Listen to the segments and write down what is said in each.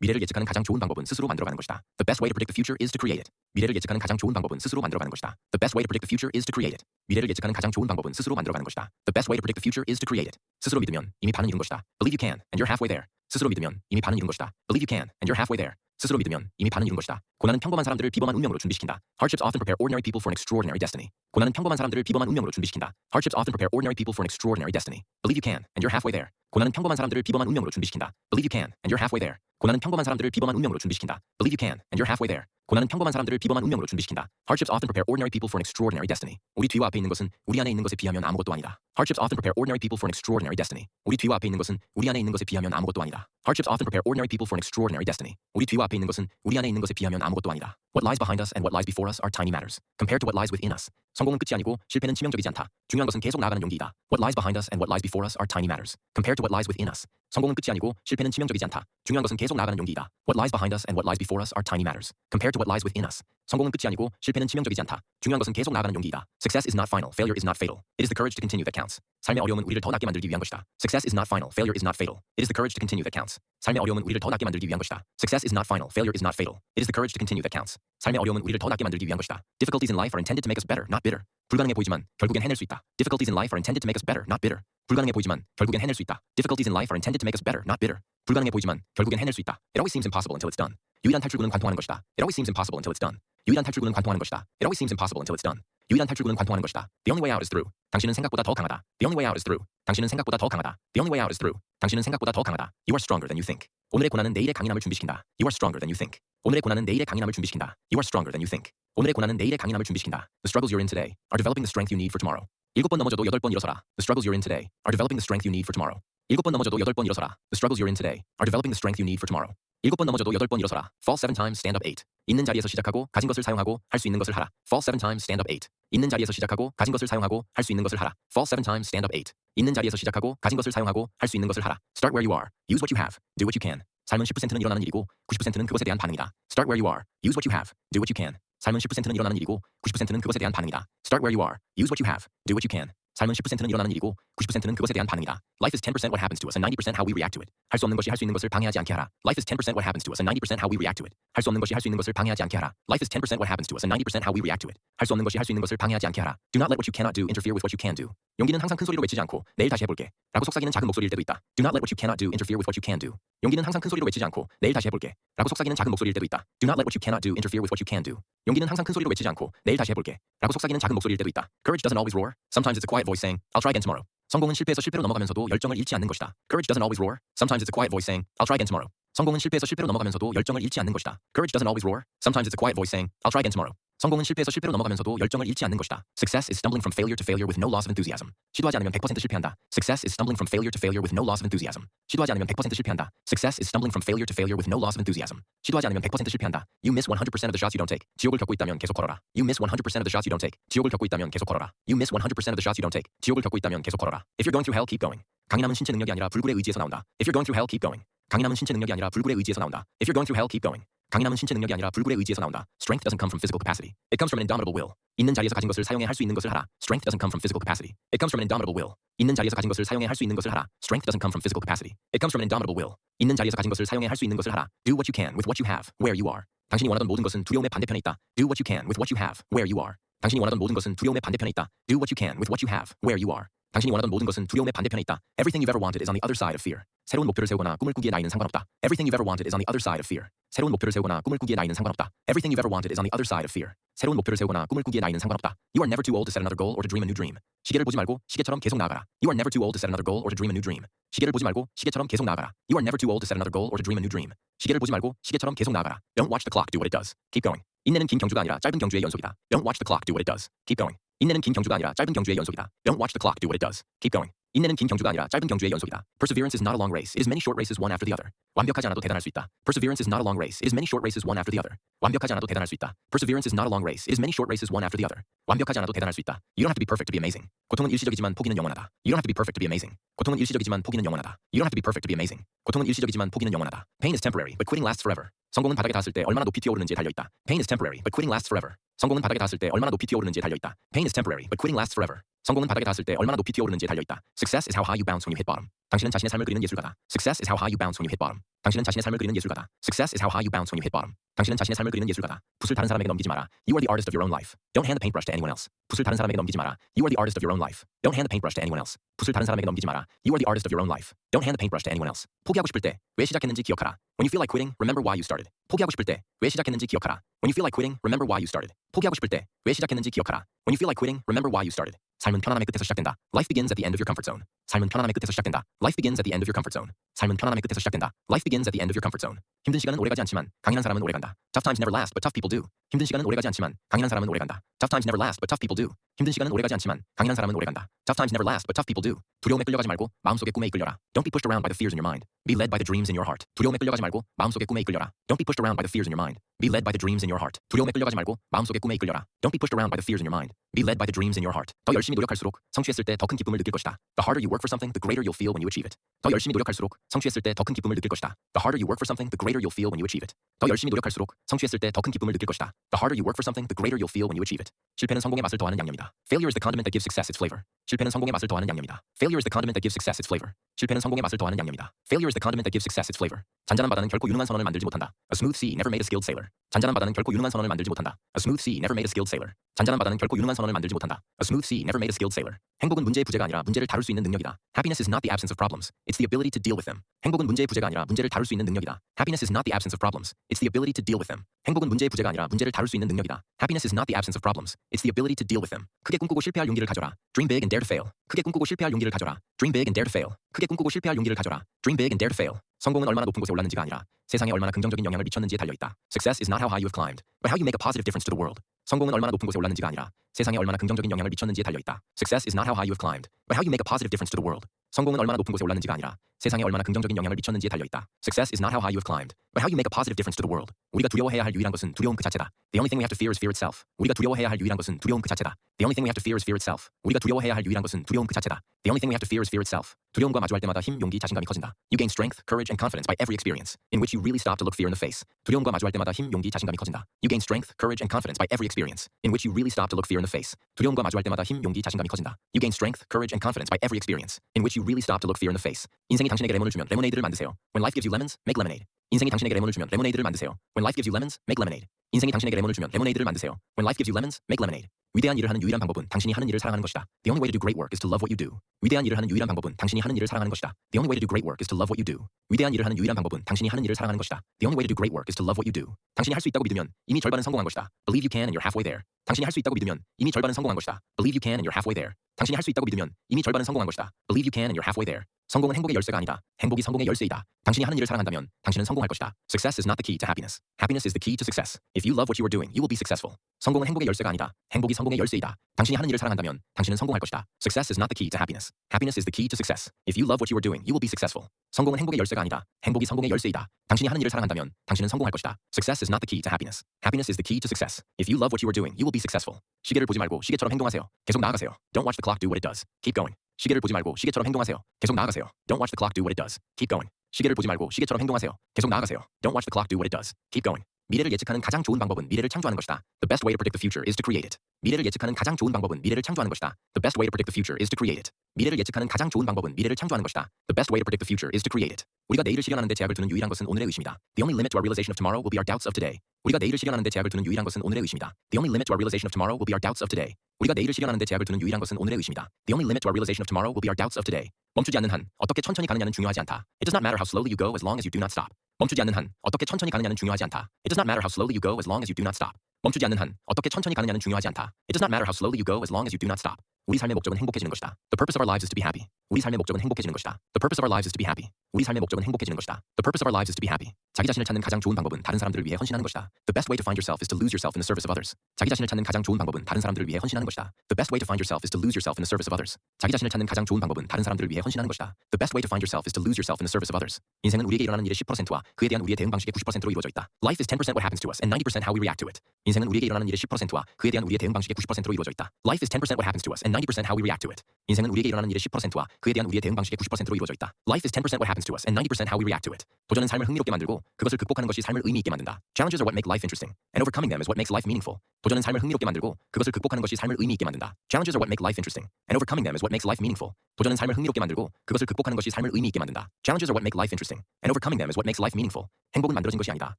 미래를 예측하는 가장 좋은 방법은 스스로 만들어가는 것이다. The best way to predict the future is to create it. 미래를 예측하는 가장 좋은 방법은 스스로 만들어가는 것이다. The best way to predict the future is to create it. 미래를 예측하는 가장 좋은 방법은 스스로 만들어가는 것이다. The best way to predict the future is to create it. 스스로 믿으면 이미 반은 이룬 것이다. Believe you can, and you're halfway there. 스스로 믿으면 이미 반은 이룬 것이다. Believe you can, and you're halfway there. 스스로 믿으면 이미 반은 이룬 것이다. 고난은 평범한 사람들을 비범한 운명으로 준비시킨다. Hardships often prepare ordinary people for an extraordinary destiny. 고난은 평범한 사람들을 비범한 운명으로 준비시킨다. Hardships often prepare ordinary people for an extraordinary destiny. Believe you can, and you're halfway there. 고난은 평범한 사람들을 비범한 운명으로 준비시킨다. Believe you can, and you're halfway there. 고난은 평범한 사람들을 비범한 운명으로 준비시킨다. Believe you can, and you're halfway there. 고난은 평범한 사람들을 비범한 운명으로 준비시킨다. Hardships often prepare ordinary people for an extraordinary destiny. 우리 뒤와 앞에 있는 것은 우리 안에 있는 것에 비하면 아무것도 아니다. Hardships often prepare ordinary people for an extraordinary destiny. 우리 뒤와 앞에 있는 것은 우리 안에 있는 것에 비하면 아무것도 아니다. Hardships often prepare ordinary people for an extraordinary destiny. 우리 뒤와 앞에 있는 것은 우리 안에 있는 것에 비하면 아무것도 아니다. What lies behind us and what lies before us are tiny matters compared to what lies within us. 성공은 끝이 아니고 실패는 치명적이지 않다. 중요한 것은 계속 나아가는 용기이다. What lies behind us and what lies before us are tiny matters compared to what lies within us. 성공은 끝이 아니고 실패는 치명적이지 않다. 중요한 것은 계속 나아가는 용기이다. What lies behind us and what lies before us are tiny matters compared to what lies within us. 성공은 끝이 아니고 실패는 치명적이지 않다. 중요한 것은 계속 나아가는 용기이다. Success is not final. Failure is not fatal. It is the courage to continue that counts. 삶의 어려움은 우리를 더 낫게 만들기 위한 것이다. Success is not final. Failure is not fatal. It is the courage to continue that counts. 삶의 어려움은 우리를 더 낫게 만들기 위한 것이다. Success is not final. Failure is not fatal. It is the courage to continue that counts. 삶의 어려움은 우리를 더 낫게 만들기 위한 것이다. Difficulties in life are intended to make us better, not bitter. 불가능해 보이지만 결국엔 해낼 수 있다. Difficulties in life are intended to make us better, not bitter. 불가능해 보이지만 결국엔 해낼 수 있다. Difficulties in life are intended to make us better, not bitter. 불가능해 보이지만 결국엔 해낼 수 있다. It always seems impossible until it's done. 유일한 탈출구는 관통하는 것이다. It always seems impossible until it's done. 유일한 탈출구는 관통하는 것이다. It always seems impossible until it's done. 유일한 탈출구는 관통하는 것이다. The only way out is through. 당신은 생각보다 더 강하다. The only way out is through. 당신은 생각보다 더 강하다. The only way out is through. 당신은 생각보다 더 강하다. You are stronger than you think. 오늘의 고난은 내일의 강인함을 준비시킨다. You are stronger than you think. 오늘의 고난은 내일의 강인함을 준비시킨다. You are stronger than you think. 오늘의 고난은 내일의 강인함을 준비시킨다. The struggles you're in today are developing the strength you need for tomorrow. 7번 넘어져도 8번 일어서라. The struggles you're in today are developing the strength you need for tomorrow. 7번 넘어져도 8번 일어서라. The struggles you're in today are developing the strength you need for tomorrow. 7번 넘어져도 8번 일어서라. Fall 7 times, stand up 8. 있는 자리에서 시작하고 가진 것을 사용하고 할 수 있는 것을 하라. Fall 7 times, stand up 8. 있는 자리에서 시작하고 가진 것을 사용하고 할 수 있는 것을 하라. Fall 7 times, stand up 8. 있는 자리에서 시작하고 가진 것을 사용하고 할 수 있는 것을 하라. Start where you are. Use what you have. Do what you can. 삶은 10%는 일어나는 일이고 90%는 그것에 대한 반응이다. Start where you are. Use what you have. Do what you can. 삶은 10%는 일어나는 일이고 90%는 그것에 대한 반응이다. Start where you are. Use what you have. Do what you can. 삶은 10%는 일어나는 일이고 90%는 그것에 대한 반응이다. Life is 10% what happens to us and 90% how we react to it. 할 수 없는 것이 할 수 있는 것을 방해하지 않게 하라. Life is 10% what happens to us and 90% how we react to it. 할 수 없는 것이 할 수 있는 것을 방해하지 않게 하라. Life is 10% what happens to us and 90% how we react to it. 할 수 없는 것이 할 수 있는 것을 방해하지 않게 하라. Do not let what you cannot do interfere with what you can do. 용기는 항상 큰 소리로 외치지 않고 내일 다시 해볼게 라고 속삭이는 작은 목소리일 때도 있다. Do not let what you cannot do interfere with what you can do. 용기는 항상 큰 소리로 외치지 않고 내일 다시 해볼게 라고 속삭이는 작은 목소리일 때도 있다. Do not let what you cannot do interfere with what you can do. 용기는 항상 큰 소리로 외치지 않고 내일 다시 해볼게 라고 속삭이는 작은 목소리일 때도 있다. Courage doesn't always roar. Sometimes it's a quiet voice saying, I'll try again tomorrow. 성공은 실패에서 실패로 넘어가면서도 열정을 잃지 않는 것이다. Courage doesn't always roar. Sometimes it's a quiet voice saying, I'll try again tomorrow. 성공은 실패에서 실패로 넘어가면서도 열정을 잃지 않는 것이다. Courage doesn't always roar. Sometimes it's a quiet voice saying, I'll try again tomorrow. 성공은 실패에서 실패로 넘어가면서도 열정을 잃지 않는 것이다. Success is stumbling from failure to failure with no loss of enthusiasm. 시도하지 않으면 100% 실패한다. Success is stumbling from failure to failure with no loss of enthusiasm. 시도하지 않으면 100% 실패한다. Success is stumbling from failure to failure with no loss of enthusiasm. 시도하지 않으면 100% 실패한다. You miss 100% of the shots you don't take. 지옥을 겪고 있다면 계속 걸어라. You miss 100% of the shots you don't take. 지옥을 겪고 있다면 계속 걸어라. You miss 100% of the shots you don't take. 지옥을 겪고 있다면 계속 걸어라. If you're going through hell, keep going. 강인함은 신체 능력이 아니라 불굴의 의지에서 나온다. If you're going through hell, keep going. 강인함은 신체 능력이 아니라 불굴의 의지에서 나온다. If you're going through hell, keep going. 강인함은 신체 능력이 아니라 불굴의 의지에서 나온다. Strength doesn't come from physical capacity. It comes from an indomitable will. 있는 자리에서 가진 것을 사용해 할 수 있는 것을 하라. Strength doesn't come from physical capacity. It comes from an indomitable will. 있는 자리에서 가진 것을 사용해 할 수 있는 것을 하라. Strength doesn't come from physical capacity. It comes from an indomitable will. 있는 자리에서 가진 것을 사용해 할 수 있는 것을 하라. Do what you can with what you have, where you are. 당신이 원하던 모든 것은 두려움의 반대편에 있다. Do what you can with what you have, where you are. 당신이 원하던 모든 것은 두려움의 반대편에 있다. Do what you can with what you have, where you are. 당신이 원하던 모든 것은 두려움의 반대편에 있다. Everything you've ever wanted is on the other side of fear. 새로운 목표를 세우거나 꿈을 꾸기에 나이는 상관없다. Everything you've ever wanted is on the other side of fear. 새로운 목표를 세우거나 꿈을 꾸기에 나이는 상관없다. Everything you've ever wanted is on the other side of fear. 새로운 목표를 세우거나 꿈을 꾸기에 나이는 상관없다. You are never too old to set another goal or to dream a new dream. 시계를 보지 말고 시계처럼 계속 나아가라. You are never too old to set another goal or to dream a new dream. 시계를 보지 말고 시계처럼 계속 나아가라. You are never too old to set another goal or to dream a new dream. 시계를 보지 말고 시계처럼 계속 나아가라. Don't watch the clock do what it does. Keep going. 인내는 긴 경주가 아니라 짧은 경주의 연속이다. Don't watch the clock do what it does. Keep going. 인내는 긴 경주가 아니라 짧은 경주의 연속이다. Don't watch the clock do what it does. Keep going. 인내는 긴 경주가 아니라 짧은 경주의 연속이다. Perseverance is not a long race. It is many short races one after the other. 완벽하지 않아도 대단할 수 있다. Perseverance is not a long race. It is many short races one after the other. 완벽하지 않아도 대단할 수 있다. Perseverance is not a long race. It is many short races one after the other. 완벽하지 않아도 대단할 수 있다. You don't have to be perfect to be amazing. 고통은 일시적이지만 포기는 영원하다. You don't have to be perfect to be amazing. 고통은 일시적이지만 포기는 영원하다. You don't have to be perfect to be amazing. 고통은 일시적이지만 포기는 영원하다. Pain is temporary, but quitting lasts forever. 성공은 바닥에 닿았을 때 얼마나 높이 뛰어오르는지에 달려있다. Pain is temporary, but quitting lasts forever. 성공은 바닥에 닿았을 때 얼마나 높이 뛰어오르는지에 달려있다. Pain is temporary, but quitting lasts forever. 성공은 바닥에 닿았을 때 얼마나 높이 튀어오르는지에 달려있다. Success is how high you bounce when you hit bottom. 당신은 자신의 삶을 그리는 예술가다. Success is how high you bounce when you hit bottom. 당신은 자신의 삶을 그리는 예술가다. Success is how high you bounce when you hit bottom. 당신은 자신의 삶을 그리는 예술가다. 붓을 다른 사람에게 넘기지 마라. You are the artist of your own life. Don't hand the paintbrush to anyone else. 붓을 다른 사람에게 넘기지 마라. You are the artist of your own life. Don't hand the paintbrush to anyone else. 붓을 다른 사람에게 넘기지 마라. You are the artist of your own life. Don't hand the paintbrush to anyone else. 포기하고 싶을 때 왜 시작했는지 기억하라. When you feel like quitting, remember why you started. 포기하고 싶을 때 왜 시작했는지 기억하라. When you feel like quitting, remember why you started. 포기하고 싶을 때 왜 시작했는지 기억하라. When you feel like quitting, remember why you started. 삶은 편안함의 끝에서 시작된다. Life begins at the end of your comfort zone. 삶은 편안함의 끝에서 시작된다. Life begins at the end of your comfort zone. 삶은 편안함의 끝에서 시작된다. Life begins at the end of your comfort zone. 힘든 시간은 오래가지 않지만 강인한 사람은 오래간다. Tough times never last, but tough people do. 힘든 시간은 오래가지 않지만 강인한 사람은 오래간다. Tough times never last, but tough people do. 힘든 시간은 오래가지 않지만 강인한 사람은 오래간다. Tough times never last, but tough people do. 두려움에 끌려가지 말고 마음속의 꿈에 이끌려라. Don't be pushed around by the fears in your mind. Be led by the dreams in your heart. 두려움에 끌려가지 말고 마음속의 꿈에 이끌려라. Don't be pushed around by the fears in your mind. Be led by the dreams in your heart. 두려움에 끌려가지 말고 마음속의 꿈에 이끌려라. Don't be pushed around by the fears in your mind. Be led by the dreams in your heart. 더 열심히 노력할수록 성취했을 때 더 큰 기쁨을 느낄 것이다. The harder you work for something, the greater you'll feel when you achieve it. 더 열심히 노력할수록 성취했을 때 더 큰 기쁨을 느낄 것이다. The harder you work for something, the greater you'll feel when you achieve it. 더 열심히 노력할수록 성취했을 때 더 큰 기쁨을 느낄 것이다. The harder you work for something, the greater you'll feel when you achieve it. 실패는 성공의 맛을 더하는 양념이다. Failure is the condiment that gives success its flavor. 실패는 성공의 맛을 더하는 양념이다. Failure is the condiment that gives success its flavor. 실패는 성공의 맛을 더하는 양념이다. Failure is the condiment that gives success its flavor. 잔잔한 바다는 결코 유능한 선원을 만들지 못한다. A smooth sea never made a skilled sailor. 잔잔한 바다는 결코 유능한 선원을 만들지 못한다. A smooth sea never made a skilled sailor. 잔잔한 바다는 결코 유능한 선원을 만들지 못한다. A smooth sea never made a skilled sailor. 행복은 문제의 부재가 아니라 문제를 다룰 수 있는 능력이다. Happiness is not the absence of problems. It's the ability to deal with them. 행복은 문제의 부재가 아니라 문제를 다룰 수 있는 능력이다. Happiness is not the absence of problems. It's the ability to deal with them. 행복은 문제의 부재가 아니라 문제를 다룰 수 있는 능력이다. Happiness is not the absence of problems. It's the ability to deal with them. 크게 꿈꾸고 실패할 용기를 가져라. Dream big and dare to fail. 크게 꿈꾸고 실패할 용기를 가져라. Dream big and dare to fail. 크게 꿈꾸고 실패할 용기를 가져라. Dream big and dare to fail. 성공은 얼마나 높은 곳에 올랐는지가 아니라 세상에 얼마나 긍정적인 영향을 미쳤는지에 달려있다. Success is not how high you have climbed, but how you make a positive difference to the world. 성공은 얼마나 높은 곳에 올랐는지가 아니라 세상에 얼마나 긍정적인 영향을 미쳤는지에 달려있다. Success is not how high you have climbed, but how you make a positive difference to the world. 성공은 얼마나 높은 곳에 올랐는지가 아니라 세상에 얼마나 긍정적인 영향을 미쳤는지에 달려있다. Success is not how high you have climbed, but how you make a positive difference to the world. 우리가 두려워해야 할 유일한 것은 두려움 그 자체다. The only thing we have to fear is fear itself. 우리가 두려워해야 할 유일한 것은 두려움 그 자체다. The only thing we have to fear is fear itself. 우리가 두려워해야 할 유일한 것은 두려움 그 자체다. The only thing we have to fear is fear itself. 두려움과 마주할 때마다 힘, 용기, 자신감이 커진다. You gain strength, courage, and confidence by every experience in which you really stop to look fear in the face. 두려움과 마주할 때마다 힘, 용기, 자신감이 커진다. You gain strength, courage, and confidence by every experience in which you really stop to look fear in the face. 두려움과 마주할 때마다 힘, 용기, 자신감이 커진다. You gain strength, courage, and confidence by every experience in which you really stop to look fear in the face. 인생이 당신에게 레몬을 주면 레모네이드를 만드세요. When life gives you lemons, make lemonade. 인생이 당신에게 레몬을 주면 레모네이드를 만드세요. When life gives you lemons, make lemonade. 인생이 당신에게 레몬을 주면 레모네이드를 만드세요. When life gives you lemons, make lemonade. 위대한 일을 하는 유일한 방법은 당신이 하는 일을 사랑하는 것이다. The only way to do great work is to love what you do. 위대한 일을 하는 유일한 방법은 당신이 하는 일을 사랑하는 것이다. The only way to do great work is to love what you do. 위대한 일을 하는 유일한 방법은 당신이 하는 일을 사랑하는 것이다. The only way to do great work is to love what you do. 당신이 할 수 있다고 믿으면 이미 절반은 성공한 것이다. Believe you can and you're halfway there. 당신이 할 수 있다고 믿으면 이미 절반은 성공한 것이다. Believe you can and you're halfway there. 당신이 할 수 있다고 믿으면 이미 절반은 성공한 것이다. Believe you can and you're halfway there. 성공은 행복의 열쇠가 아니다. 행복이 성공의 열쇠이다. 당신이 하는 일을 사랑한다면 당신은 성공할 것이다. Success is not the key to happiness. Happiness is the key to success. If you love what you are doing, you will be successful. 성공은 행복의 열쇠가 아니다. 행복이 성공의 열쇠이다. 당신이 하는 일을 사랑한다면 당신은 성공할 것이다. Success is not the key to happiness. Happiness is the key to success. If you love what you are doing, you will be successful. 성공은 행복의 열쇠가 아니다. 행복이 성공의 열쇠이다. 당신이 하는 일을 사랑한다면 당신은 성공할 것이다. Success is not the key to happiness. Happiness is the key to success. If you love what you are doing, you will be successful. 시계를 보지 말고 시계처럼 행동하세요. 계속 나아가세요. Don't watch the clock do what it does. Keep going. 시계를 보지 말고 시계처럼 행동하세요. 계속 나아가세요. Don't watch the clock do what it does. Keep going. 시계를 보지 말고 시계처럼 행동하세요. 계속 나아가세요. Don't watch the clock do what it does. Keep going. 미래를 예측하는 가장 좋은 방법은 미래를 창조하는 것이다. The best way to predict the future is to create it. 미래를 예측하는 가장 좋은 방법은 미래를 창조하는 것이다. The best way to predict the future is to create it. 미래를 예측하는 가장 좋은 방법은 미래를 창조하는 것이다. The best way to predict the future is to create it. 우리가 내일을 실현하는 데 제약을 두는 유일한 것은 오늘의 의심이다. The only limit to our realization of tomorrow will be our doubts of today. 우리가 내일을 실현하는 데 제약을 두는 유일한 것은 오늘의 의심이다. The only limit to our realization of tomorrow will be our doubts of today. 우리가 내일을 실현하는 데 제약을 두는 유일한 것은 오늘의 의심이다. The only limit to our realization of tomorrow will be our doubts of today. 멈추지 않는 한 어떻게 천천히 가느냐는 중요하지 않다. It does not matter how slowly you go as long as you do not stop. 멈추지 않는 한 어떻게 천천히 가느냐는 중요하지 않다. It does not matter how slowly you go as long as you do not stop. 멈추지 않는 한 어떻게 천천히 가느냐는 중요하지 않다. It does not matter how slowly you go as long as you do not stop. 우리 삶의 목적은 행복해지는 것이다. The purpose of our lives is to be happy. 우리 삶의 목적은 행복해지는 것이다. The purpose of our lives is to be happy. 우리 삶의 목적은 행복해지는 것이다. The purpose of our lives is to be happy. 자기 자신을 찾는 가장 좋은 방법은 다른 사람들을 위해 헌신하는 것이다. The best way to find yourself is to lose yourself in the service of others. 자기 자신을 찾는 가장 좋은 방법은 다른 사람들을 위해 헌신하는 것이다. The best way to find yourself is to lose yourself in the service of others. 자기 자신을 찾는 가장 좋은 방법은 다른 사람들을 위해 헌신하는 것이다. The best way to find yourself is to lose yourself in the service of others. 인생은 우리에게 일어나는 일의 10%와 그에 대한 우리의 대응 방식의 90%로 이루어져 있다. Life is 10% what happens to us and 90% how we react to it. 인생은 우리에게 일어나는 일의 10%와 그에 대한 우리의 대응 방식의 90%로 이루어져 있다. Life is 10% what happens to us and 90% how we react to it. 인생은 우리에게 일어나는 일의 10%와 그에 대한 우리의 대응 방식의 90%로 이루어져 있다. Life is 10% what happens to us and 90% how we react to it. 도전은 삶을 흥미롭게 만들고 그것을 극복하는 것이 삶을 의미 있게 만든다. Challenges are what make life interesting and overcoming them is what makes life meaningful. 도전은 삶을 흥미롭게 만들고 그것을 극복하는 것이 삶을 의미 있게 만든다. Challenges are what make life interesting and overcoming them is what makes life meaningful. 도전은 삶을 흥미롭게 만들고 그것을 극복하는 것이 삶을 의미 있게 만든다. Challenges are what make life interesting and overcoming them is what makes life meaningful. 행복은 만들어진 것이 아니다.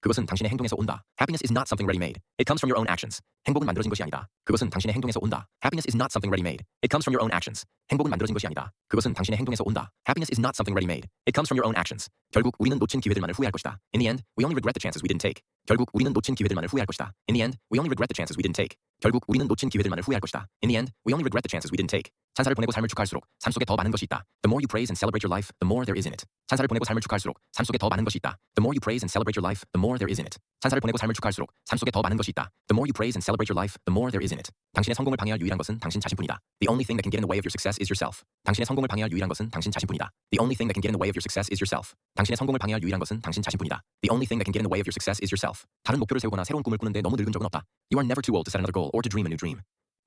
그것은 당신의 행동에서 온다. Happiness is not something ready-made. It comes from your own actions. 행복은 만들어진 것이 아니다. 그것은 당신의 행동에서 온다. Happiness is not something ready-made. It comes from your own actions. 행복은 만들어진 것이 아니다. 그것은 당신의 행동에서 온다. Happiness is not something ready-made. It comes from your own actions. 결국 우리는 놓친 기회들만을 후회할 것이다. In the end, we only regret the chances we didn't take. 결국 우리는 놓친 기회들만을 후회할 것이다. In the end, we only regret the chances we didn't take. 결국 우리는 놓친 기회들만을 후회할 것이다. In the end, we only regret the chances we didn't take. 찬사를 보내고 삶을 축하할수록 삶 속에 더 많은 것이 있다. The more you praise and celebrate your life, the more there is in it. 찬사를 보내고 삶을 축하할수록 삶 속에 더 많은 것이 있다. The more you praise and celebrate your life, the more there is in it. 찬사를 보내고 삶을 축하할수록 삶 속에 더 많은 것이 있다. The more you praise and celebrate your life, the more there is in it. 당신의 성공을 방해할 유일한 것은 당신 자신뿐이다. The only thing that can get in the way of your success is yourself. 당신의 성공을 방해할 유일한 것은 당신 자신뿐이다. The only thing that can get in the way of your success is yourself. 당신의 성공을 방해할 유일한 것은 당신 자신뿐이다. The only thing that can get in the way of your success is yourself. 다른 목표를 세우거나 새로운 꿈을 꾸는데 너무 늙은 적은 없다. You are never too old to set another goal or to dream a new dream.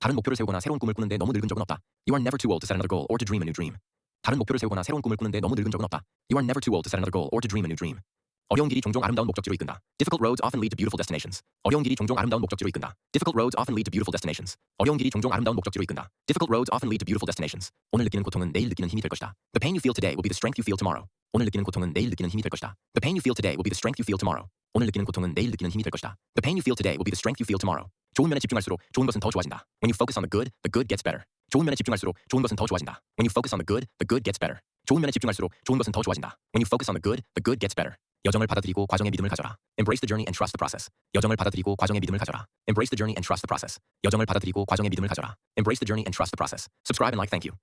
다른 목표를 세우거나 새로운 꿈을 꾸는데 너무 늙은 적은 없다. You are never too old to set another goal or to dream a new dream. 다른 목표를 세우거나 새로운 꿈을 꾸는데 너무 늙은 적은 없다. You are never too old to set another goal or to dream a new dream. 어려운 길이 종종 아름다운 목적지로 이끈다. Difficult roads often lead to beautiful destinations. 어려운 길이 종종 아름다운 목적지로 이끈다. Difficult roads often lead to beautiful destinations. 어려운 길이 종종 아름다운 목적지로 이끈다. Difficult roads often lead to beautiful destinations. 오늘 느끼는 고통은 내일 느끼는 힘이 될 것이다. The pain you feel today will be the strength you feel tomorrow. 오늘 느끼는 고통은 내일 느끼는 힘이 될 것이다. The pain you feel today will be the strength you feel tomorrow. 오늘 느끼는 고통은 내일 느끼는 힘이 될 것이다. The pain you feel today will be the strength you feel tomorrow. 좋은 면에 집중할수록 좋은 것은 더 좋아진다. When you focus on the good gets better. 좋은 면에 집중할수록 좋은 것은 더 좋아진다. When you focus on the good gets better. 좋은 면에 집중할수록 좋은 것은 더 좋아진다. When you focus on the good gets better. 여정을 받아들이고 과정의 믿음을 가져라. Embrace the journey and trust the process. 여정을 받아들이고 과정의 믿음을 가져라. Embrace the journey and trust the process. 여정을 받아들이고 과정의 믿음을 가져라. Embrace the journey and trust the process. Subscribe and like. Thank you.